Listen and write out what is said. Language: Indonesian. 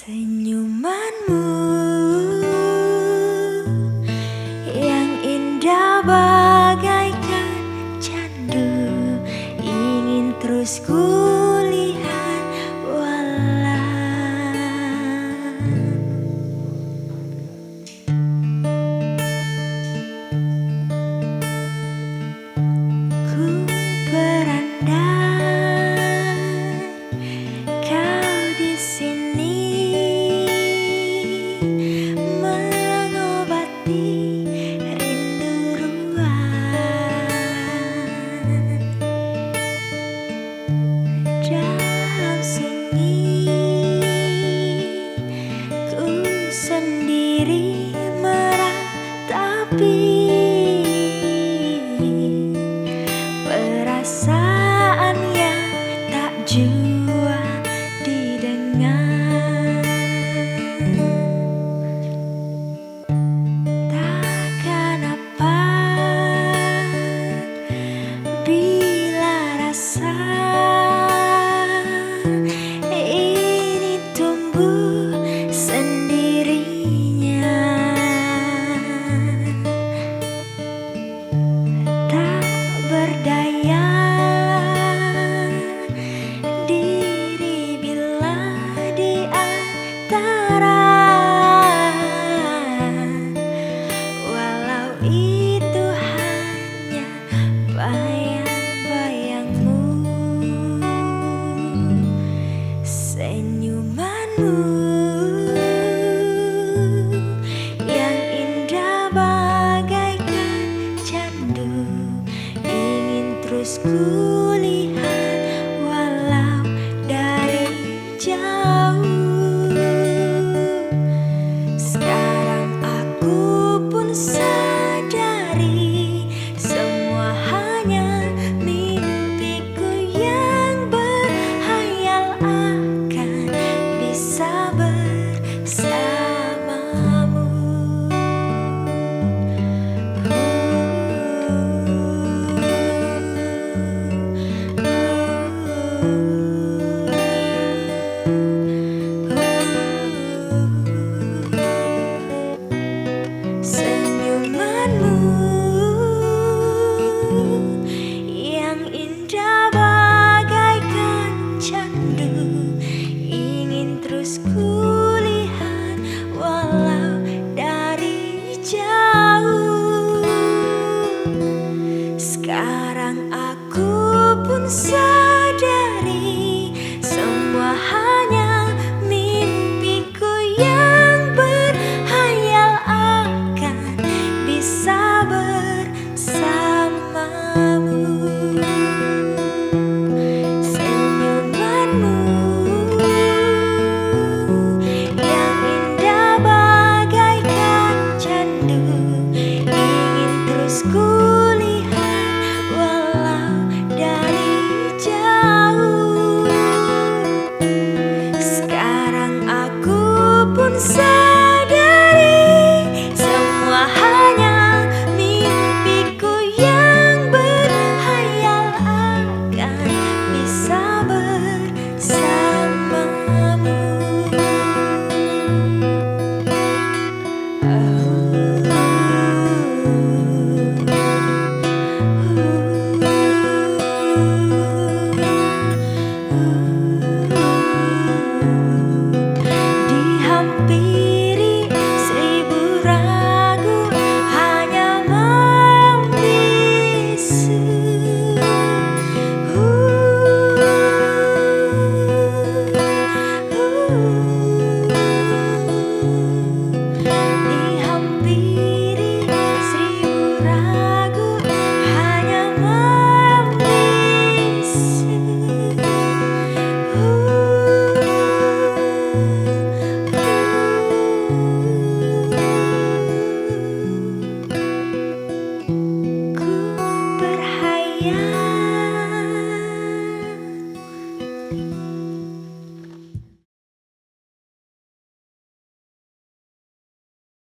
Senyumanmu yang indah bagaikan candu, ingin terus kulihat walau ku berandai kau di sini mengobati rindu ruang dalam sunyi. Ku sendiri meratapi perasaan yang tak jua didengar. Takkan apa bila rasa ini tumbuh sendirinya, tak berdaya diri bila di antara, walau itu hanya bayang-bayangmu. Senyumanmu yang indah bagaikan candu, ingin terus kulihat walau dari jauh. Sekarang aku pun sadari semua hanya mimpiku yang berhayal akan bisa bersamamu.